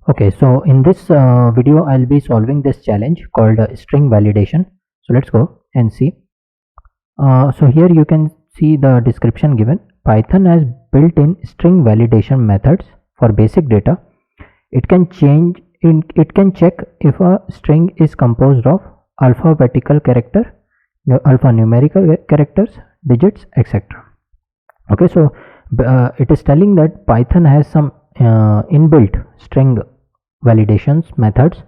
Okay, so in this video, I'll be solving this challenge called string validation. So let's go and see. So here you can see the description given. Python has built-in string validation methods for basic data. It can check if a string is composed of alphabetical character, alphanumerical characters, digits, etc. Okay, so it is telling that Python has some inbuilt string validations methods,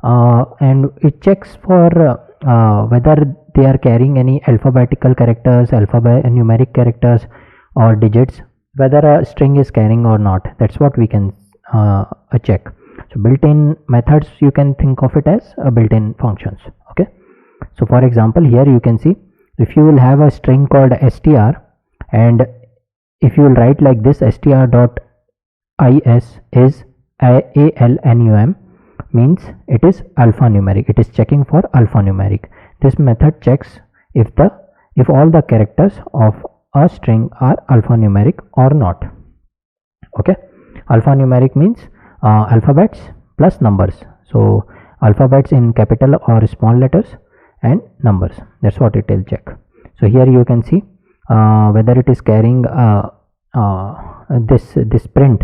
and it checks for whether they are carrying any alphabetical characters, numeric characters, or digits, whether a string is carrying or not. That's what we can check. So built-in methods, you can think of it as built-in functions. Okay, so for example, here you can see if you will have a string called str, and if you will write like this, str.is is ALNUM, means it is alphanumeric. It is checking for alphanumeric. This method checks if all the characters of a string are alphanumeric or not. Okay, alphanumeric means alphabets plus numbers. So alphabets in capital or small letters and numbers. That's what it will check. So here you can see whether it is carrying this print.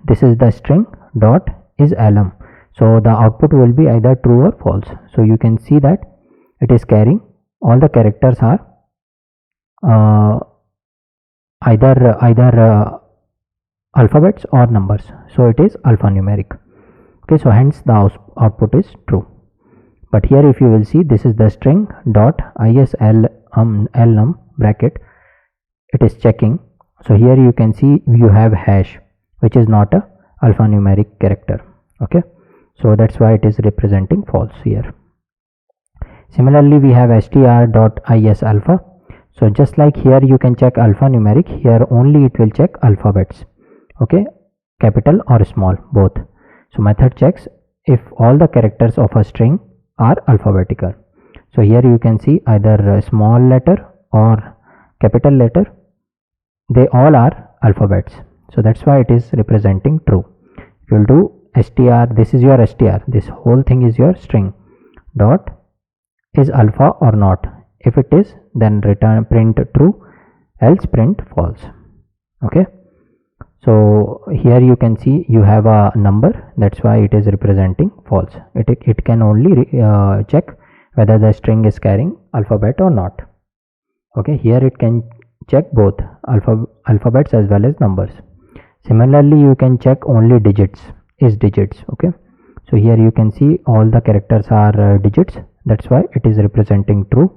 This is the string dot is alum, so the output will be either true or false. So you can see that it is carrying all the characters are either alphabets or numbers, so it is alphanumeric. Okay, so hence the output is true. But here if you will see, this is the string dot islnum bracket, it is checking. So here you can see you have hash, which is not a alphanumeric character. Okay, so that's why it is representing false here. Similarly, we have str.isalpha. So just like here you can check alphanumeric, here only it will check alphabets. Okay, capital or small, both. So method checks if all the characters of a string are alphabetical. So here you can see either a small letter or capital letter, they all are alphabets. So that's why it is representing true. You will do str, this is your str, this whole thing is your string dot is alpha or not. If it is, then print true, else print false. Okay, so here you can see you have a number, that's why it is representing false. It can only check whether the string is carrying alphabet or not. Okay, here it can check both alphabets as well as numbers. Similarly, you can check only digits, is digits. Okay, so here you can see all the characters are digits, that's why it is representing true,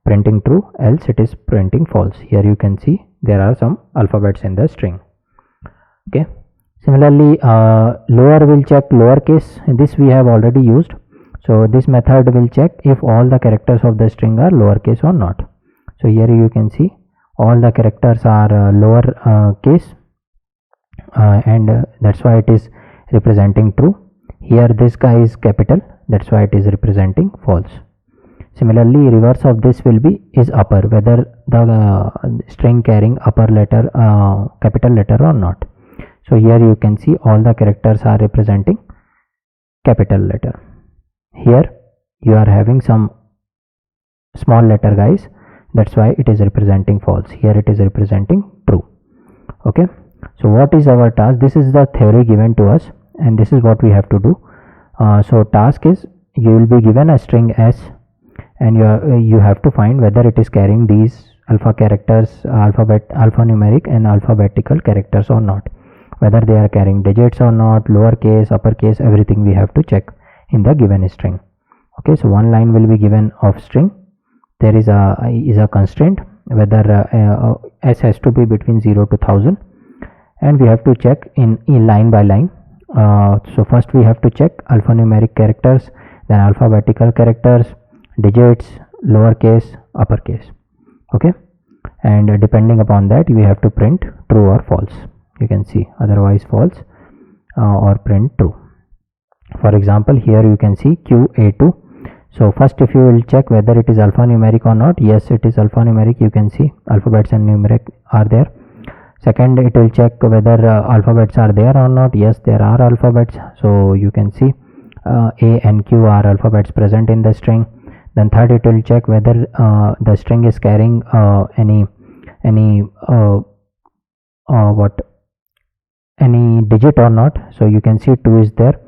printing true, else it is printing false. Here you can see there are some alphabets in the string. Okay, similarly lower will check lowercase, this we have already used. So this method will check if all the characters of the string are lowercase or not. So here you can see all the characters are lower case, and that's why it is representing true. Here this guy is capital, that's why it is representing false. Similarly, reverse of this will be is upper, whether the string carrying upper letter, capital letter or not. So here you can see all the characters are representing capital letter. Here you are having some small letter guys, that's why it is representing false. Here it is representing true. Okay, so what is our task? This is the theory given to us, and this is what we have to do. So task is, you will be given a string s, and you have to find whether it is carrying these alpha characters, alphanumeric and alphabetical characters or not, whether they are carrying digits or not, lowercase, uppercase, everything we have to check in the given string. Okay, so one line will be given of string. There is a constraint whether s has to be between 0 to 1000, and we have to check in line by line. So first we have to check alphanumeric characters, then alphabetical characters, digits, lowercase, uppercase. Okay, and depending upon that we have to print true or false. You can see otherwise false, or print true. For example, here you can see QA2. So first if you will check whether it is alphanumeric or not, yes it is alphanumeric. You can see alphabets and numeric are there. Second, it will check whether alphabets are there or not. Yes, there are alphabets, so you can see A and Q are alphabets present in the string. Then third, it will check whether the string is carrying any digit or not. So you can see 2 is there.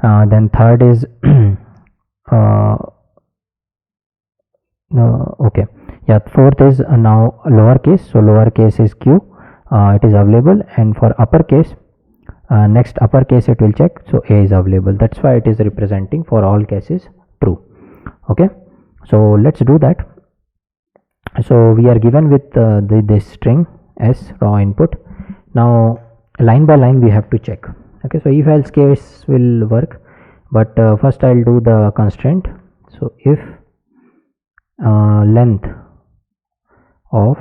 Then third is no, okay, yeah, fourth is now lowercase, so lowercase is Q, it is available, and for uppercase, next uppercase it will check, so A is available. That's why it is representing for all cases true. Okay, so let's do that. So we are given with this string S raw input. Now line by line we have to check. Okay, so if else case will work, but first I'll do the constraint. So if length of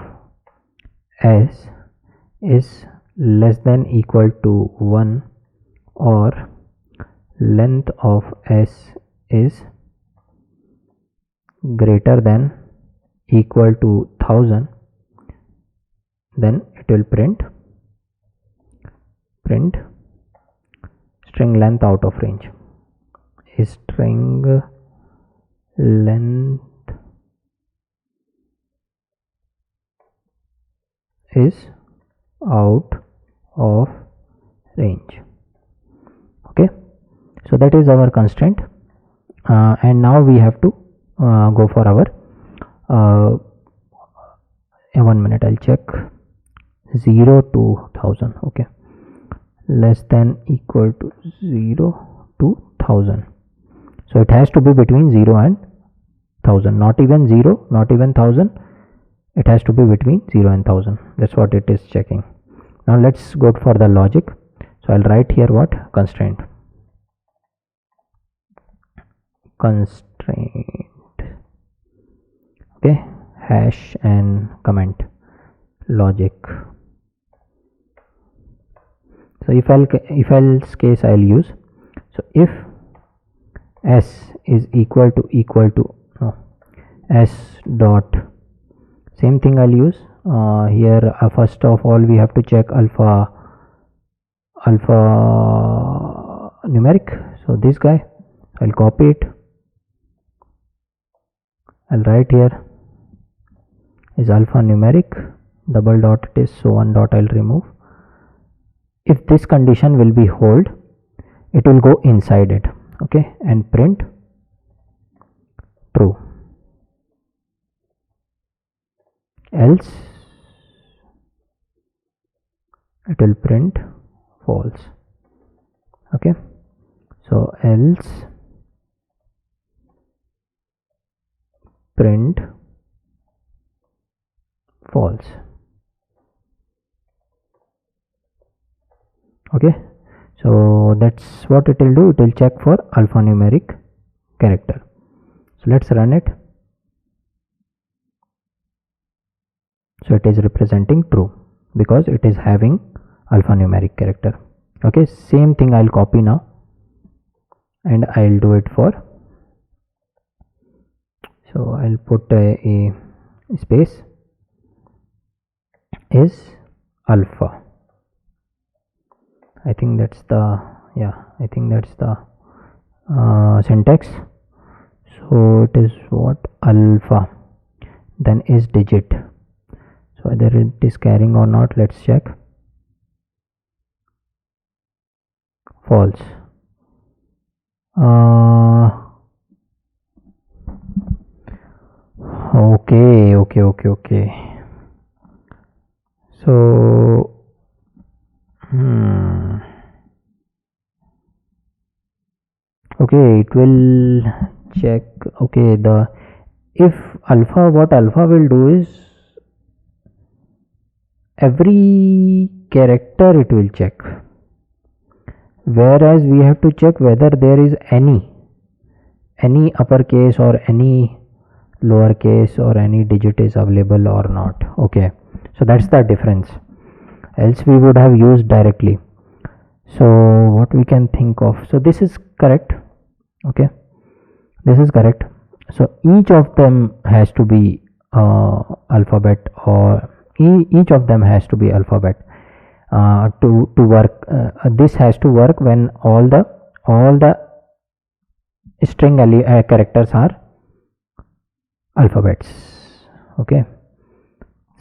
S is less than equal to 1 or length of S is greater than equal to 1000, then it will print string length out of range. String length is out of range. Okay, so that is our constraint, and now we have to go for our 1 minute, I'll check 0 to 1000. Okay, less than equal to 0 to 1000, so it has to be between 0 and 1000, not even 0, not even 1000, it has to be between 0 and 1000. That's what it is checking. Now let's go for the logic. So I'll write here what constraint okay, hash and comment logic. So if else case I'll use, so if S is equal to no, S dot, same thing I'll use here. First of all we have to check alpha numeric, so this guy I'll copy it, I'll write here is alpha numeric, double dot it is, so one dot I'll remove. If this condition will be hold, it will go inside it. Okay, and print true, else it will print false. Okay, so else print false. Okay, so that's what it will do. It will check for alphanumeric character. So let's run it. So it is representing true because it is having alphanumeric character. Okay, same thing I'll copy now and I'll do it for, so I'll put a space is alpha. I think that's the, yeah, I think that's the syntax. So it is what, alpha, then is digit. So whether it is carrying or not, let's check. False. Okay. So okay, it will check. Okay, the if alpha, what alpha will do is every character it will check, whereas we have to check whether there is any uppercase or any lowercase or any digit is available or not. Okay, so that's the difference, else we would have used directly. So what we can think of, so this is correct. Okay, this is correct. So each of them has to be alphabet, or each of them has to be alphabet. to work. This has to work when all the string characters are alphabets. Okay,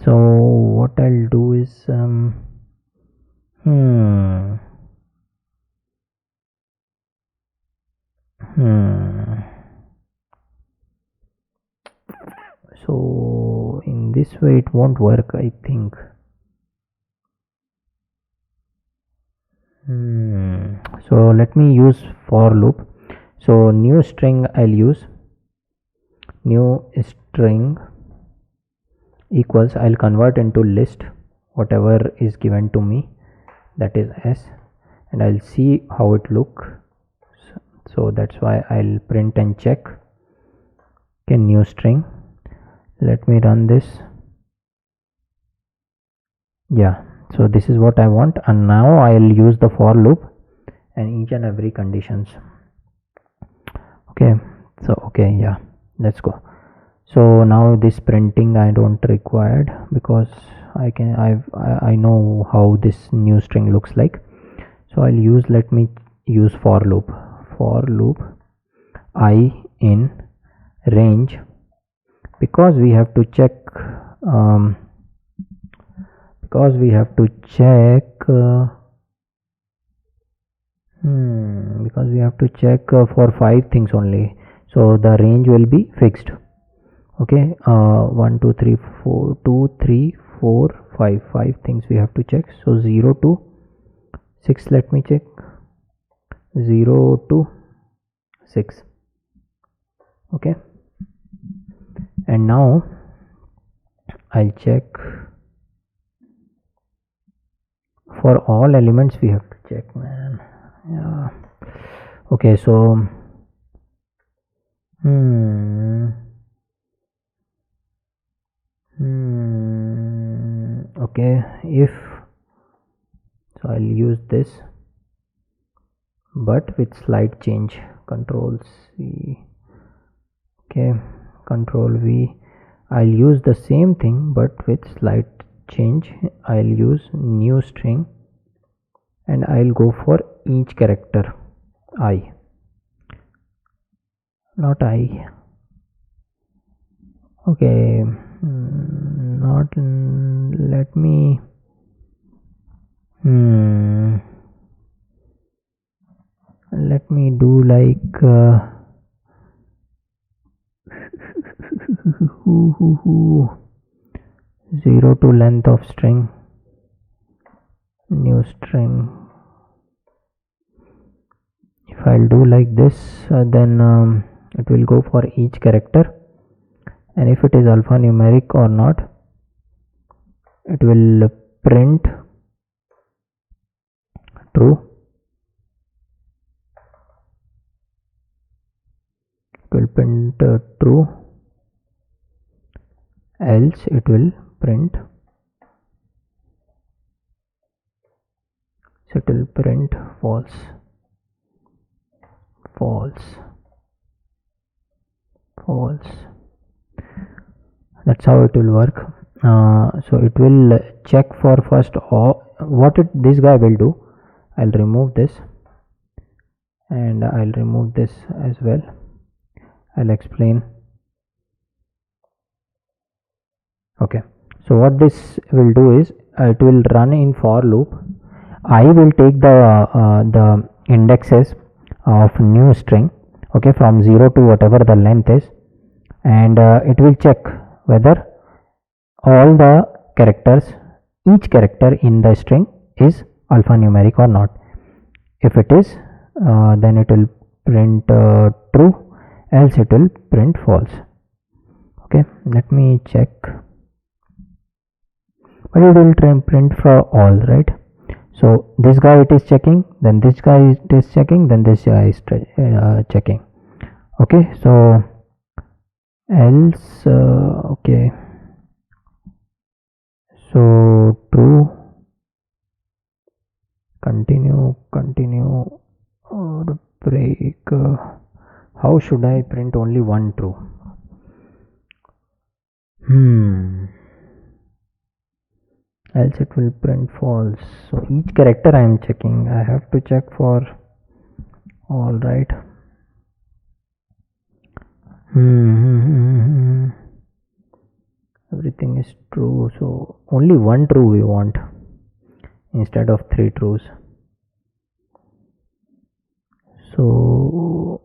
so what I'll do is so in this way it won't work, I think. So let me use for loop. So new string, I'll use new string equals, I'll convert into list whatever is given to me, that is s, and I'll see how it look. So that's why I'll print and check. Okay, new string, let me run this. Yeah, so this is what I want, and now I'll use the for loop and each and every conditions. Okay, so okay, yeah, let's go. So now this printing I don't required, because I know how this new string looks like. So I'll use, let me use for loop I in range, because we have to check because we have to check for 5 things only, so the range will be fixed. Okay, 1 2 3 4 2 3 4 5 things we have to check. So 0 to 6, let me check, 0 to 6. Okay, and now I'll check for all elements. We have to check, man. Yeah, okay, so okay, if so I'll use this, but with slight change. Control C, okay, Control V. I'll use the same thing but with slight change. I'll use new string and I'll go for each character I, not I. Okay, not let me let me do like 0 to length of string, new string. If I'll do like this, then it will go for each character, and if it is alphanumeric or not, it will print true. It will print true, else it will print false. That's how it will work. So it will check for first what this guy will do. I'll remove this and I'll remove this as well. I'll explain. Okay, so what this will do is it will run in for loop. I will take the indexes of new string, okay, from 0 to whatever the length is, and it will check whether all the characters, each character in the string is alphanumeric or not. If it is, then it will print true, else it will print false. Okay, let me check, but it will print for all, right? So this guy it is checking, then this guy is checking, then this guy is checking. Okay, so else okay, so true, continue or break. How should I print only one true? else it will print false. So each character I am checking. I have to check for all, right? Everything is true, so only one true we want instead of three trues. So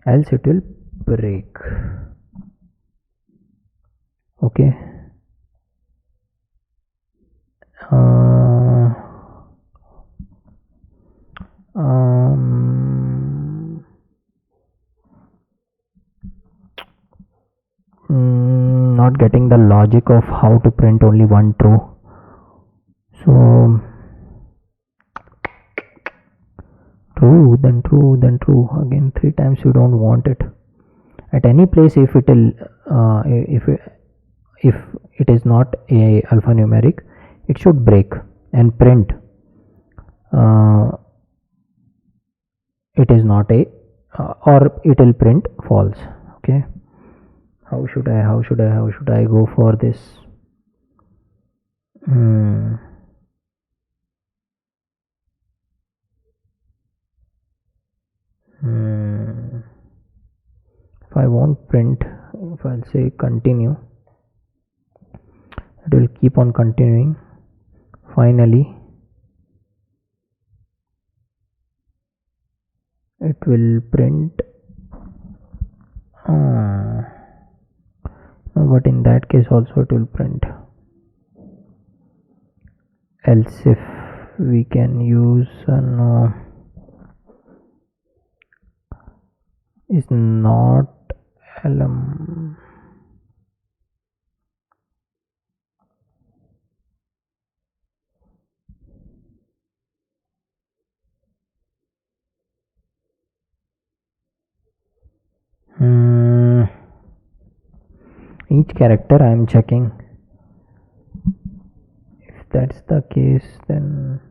else it will break. Okay. Not getting the logic of how to print only one true. So true, then true, then true. Again, 3 times you don't want it. At any place, if it is not a alphanumeric, it should break and print. It is not a, or it will print false. Okay. How should I go for this? If I won't print, if I'll say continue, it will keep on continuing. Finally it will print. But in that case also it will print. Else if we can use no, is not lm. Each character I am checking. If that's the case, then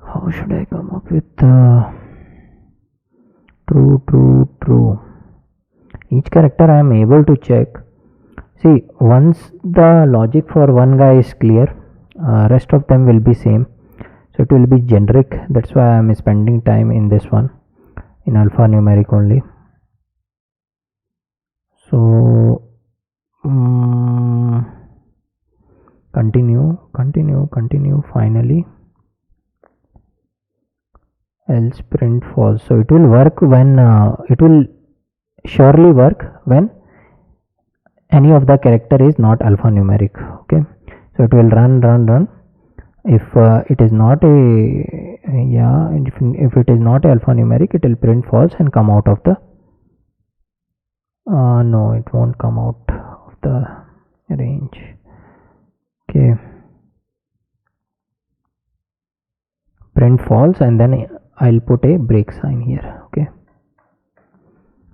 how should I come up with true? Each character I am able to check. See, once the logic for one guy is clear, rest of them will be same, so it will be generic. That's why I am spending time in this one, in alphanumeric only. So continue, finally else print false. So it will work when it will surely work when any of the character is not alphanumeric. Okay, so it will run. If it is not a if it is not a alphanumeric, it will print false and come out of the no, it won't come out of the range. Okay, print false, and then I'll put a break sign here. Okay,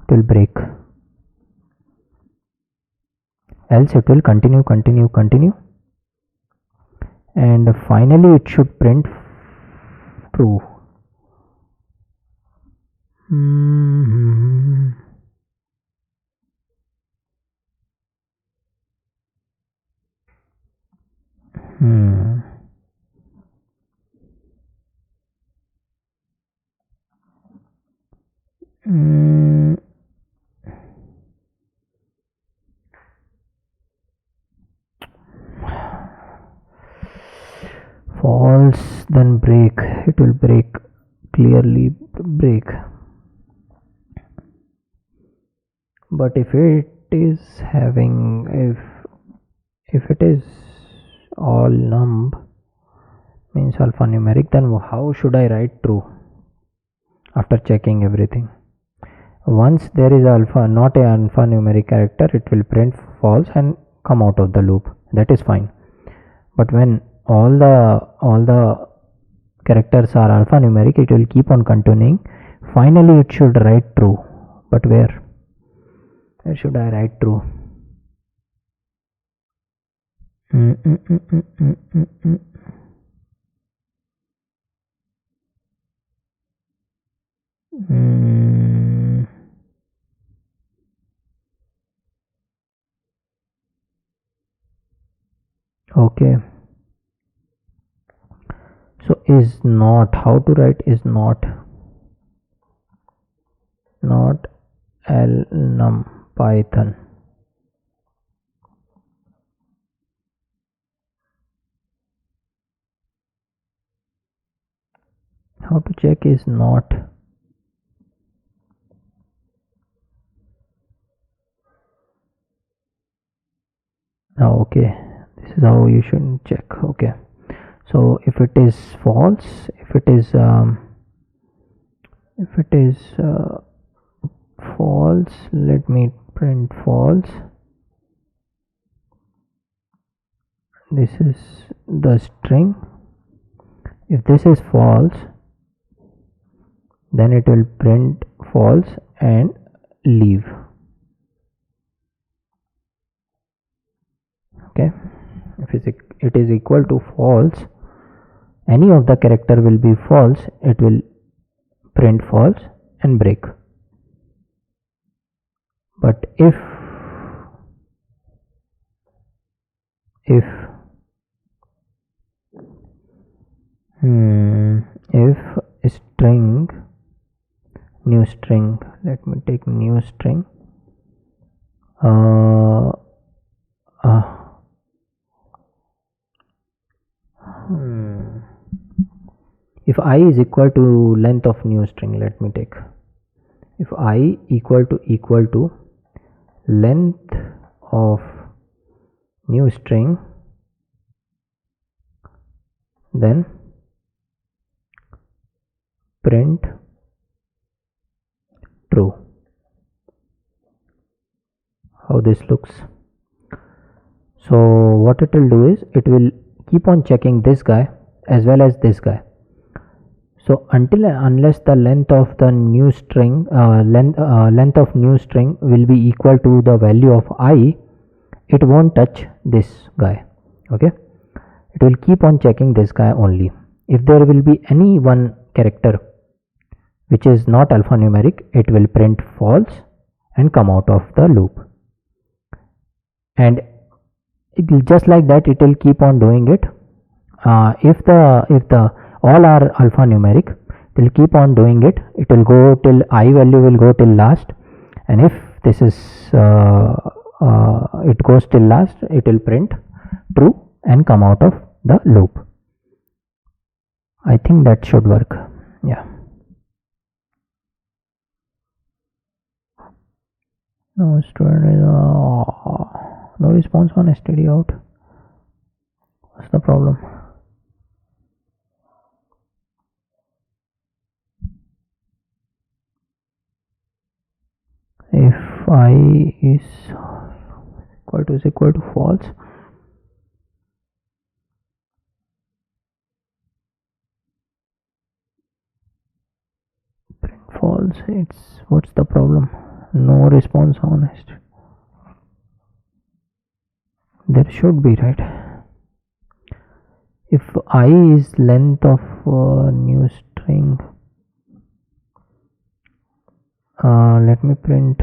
it will break. Else it will continue, and finally it should print true. False, then break. It will break, clearly break. But if it is having, if it is all num, means alphanumeric, then how should I write true after checking everything? Once there is alpha, not a alphanumeric character, it will print false and come out of the loop. That is fine. But when all the characters are alphanumeric, it will keep on continuing. Finally it should write true, but where? Where should I write true? Mm, mm, mm, mm, mm, mm, mm. Mm. Okay, so is not, how to write is not num python. How to check is not. Okay, this is how you should check. Okay, so if it is false, if it is false, let me print false. This is the string. If this is false, then it will print false and leave. Okay, if it is equal to false, any of the character will be false, it will print false and break. But if string, new string, let me take new string, if I is equal to length of new string, let me take, if I equal to length of new string, then print true. How this looks. So what it will do is it will keep on checking this guy as well as this guy. So until unless the length of the new string length of new string will be equal to the value of I, it won't touch this guy. Okay, it will keep on checking this guy only. If there will be any one character which is not alphanumeric, it will print false and come out of the loop, and it will just like that it will keep on doing it. If the all are alphanumeric, it will keep on doing it. It will go till I value will go till last, and if this is it goes till last, it will print true and come out of the loop. I think that should work. Yeah. No student is no response on std out. What's the problem? If I is equal to false, print false. It's what's the problem? No response honest. There should be, right? If I is length of new string, let me print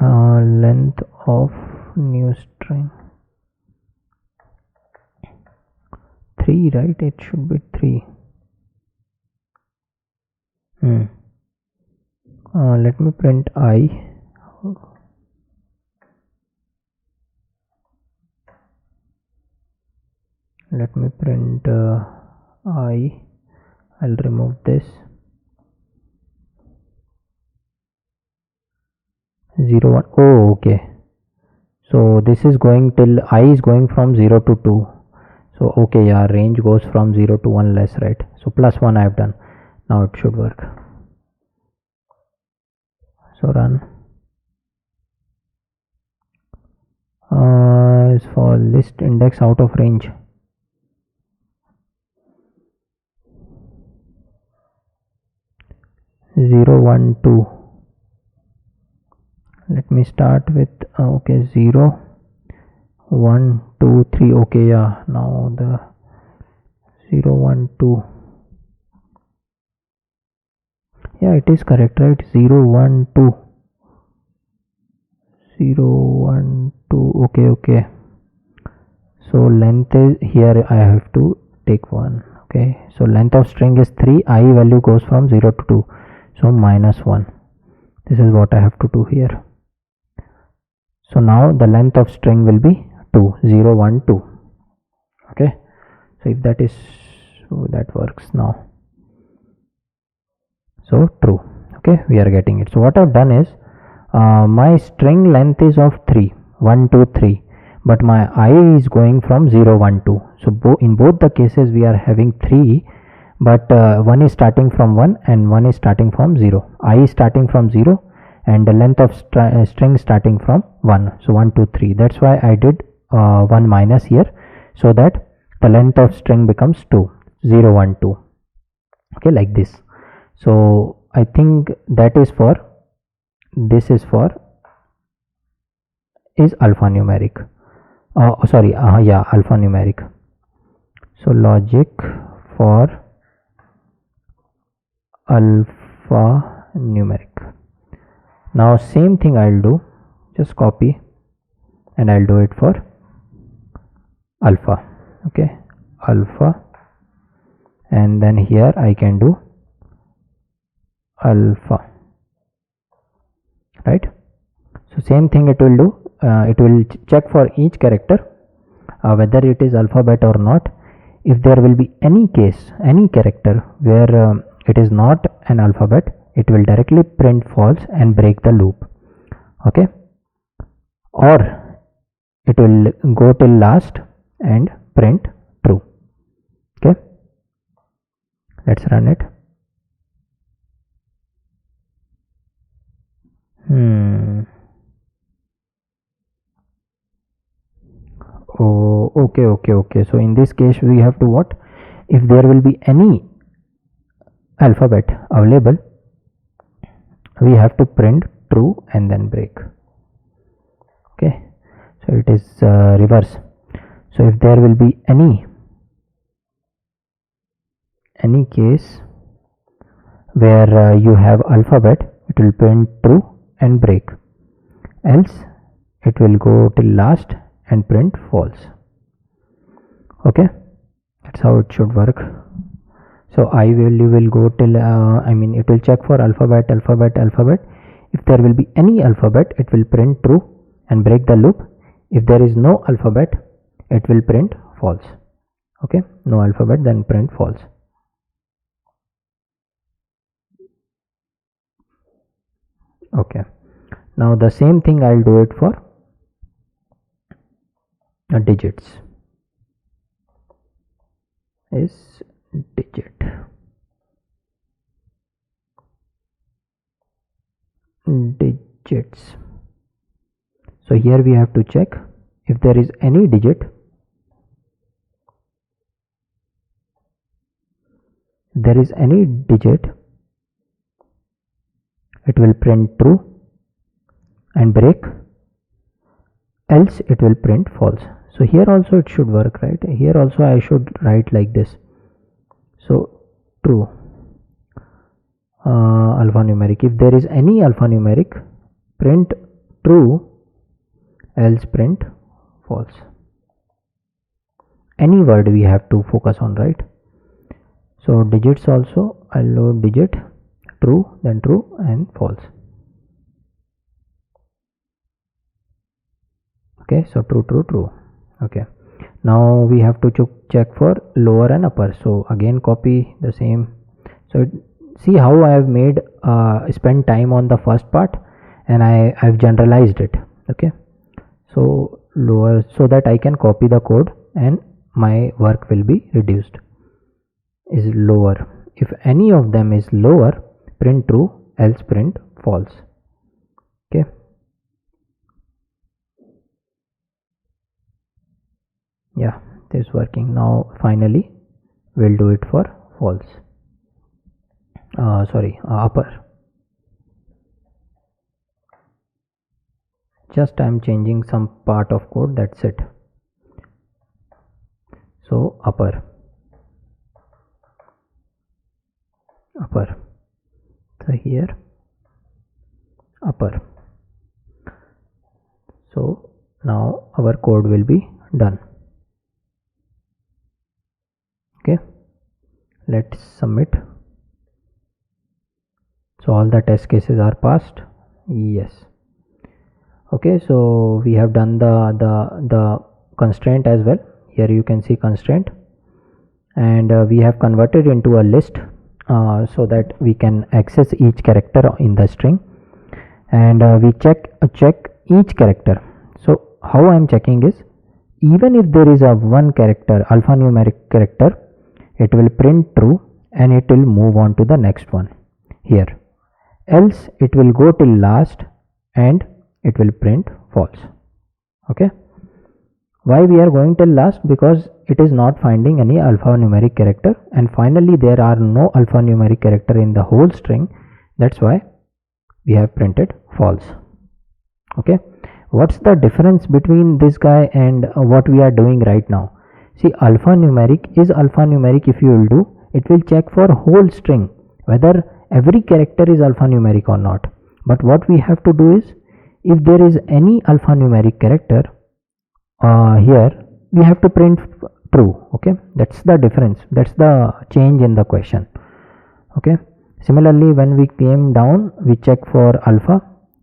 length of new string 3, right? It should be 3. Let me print I. Let me print I. I'll remove this. 0 1. Oh, okay, so this is going till I is going from 0 to 2. So okay, yeah, range goes from 0 to 1 less, right? So plus 1 I have done. Now it should work. So run. Is for list index out of range. Zero 1 2. let me start with okay, 0 1 2 3. okay, yeah, now the 0 1 2, yeah, it is correct, right? 0 1 2, 0 1 2. okay, so length is here, I have to take 1. okay, so length of string is 3, I value goes from 0 to 2, so -1. This is what I have to do here. So now the length of string will be 2, 0 1 2. okay, so if that is, so that works now, so true. okay, we are getting it. So what I've done is, my string length is of 3, 1 2 3, but my I is going from 0 1 2. So in both the cases we are having 3, but one is starting from 1 and one is starting from 0. I is starting from 0 and the length of string starting from 1. So 1 2 3, that's why I did 1 minus here, so that the length of string becomes 2, 0 1 2. okay, like this. So I think that is for, this is for, is alphanumeric. Sorry, yeah, alphanumeric. So logic for alphanumeric. Now same thing I'll do, just copy and I'll do it for alpha. okay, alpha, and then here I can do alpha, right? So same thing it will do, it will check for each character whether it is alphabet or not. If there will be any case, any character where it is not an alphabet, it will directly print false and break the loop. okay, or it will go till last and print true. okay, let's run it. Oh, okay, so in this case we have to what, if there will be any alphabet available, we have to print true and then break. okay, so it is reverse. So if there will be any case where you have alphabet, it will print true and break, else it will go till last and print false. okay, that's how it should work. So I value will go till it will check for alphabet. If there will be any alphabet, it will print true and break the loop. If there is no alphabet, it will print false. okay, no alphabet, then print false. okay, now the same thing I'll do it for digits. Is digit, digits. So here we have to check if there is any digit, it will print true and break, else it will print false. So here also it should work, right? Here also I should write like this. So true, alphanumeric, if there is any alphanumeric, print true, else print false. Any word we have to focus on, right? So digits also, I'll load digit, true, then true and false. okay, so true. okay, now we have to check for lower and upper. So again copy the same. So see how I have made spend time on the first part and I've generalized it. okay, so lower, so that I can copy the code and my work will be reduced. Is lower, if any of them is lower, print true, else print false. okay, yeah, this is working. Now finally we'll do it for false, upper. just I'm changing some part of code, that's it. So upper, so here upper. So now our code will be done. Okay, let's submit. So all the test cases are passed. Yes. Okay, so we have done the constraint as well. Here you can see constraint, and we have converted into a list so that we can access each character in the string, and we check each character. So how I am checking is, even if there is a one character, alphanumeric character, it will print true and it will move on to the next one here, else it will go till last and it will print false. Okay, why we are going till last? Because it is not finding any alphanumeric character, and finally there are no alphanumeric character in the whole string. That's why we have printed false. Okay, what's the difference between this guy and what we are doing right now? See, alphanumeric is alphanumeric. If you will do, it will check for whole string whether every character is alphanumeric or not. But what we have to do is, if there is any alphanumeric character here, we have to print true. Okay, that's the difference, that's the change in the question. Okay, similarly when we came down, we check for alpha,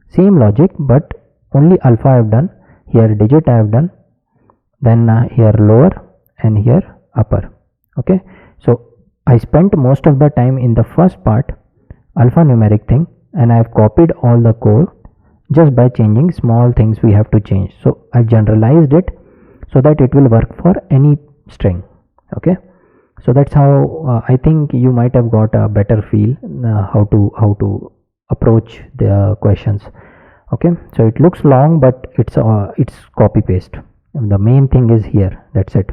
same logic, but only alpha I have done, here digit I have done, then here lower and here upper. Okay, so I spent most of the time in the first part, alphanumeric thing, and I have copied all the code just by changing small things we have to change. So I generalized it so that it will work for any string. Okay, so that's how I think you might have got a better feel how to approach the questions. Okay, so it looks long, but it's copy paste, and the main thing is here, that's it.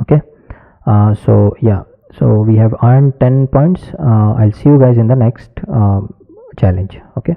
Okay, so yeah, so we have earned 10 points. I'll see you guys in the next challenge. Okay.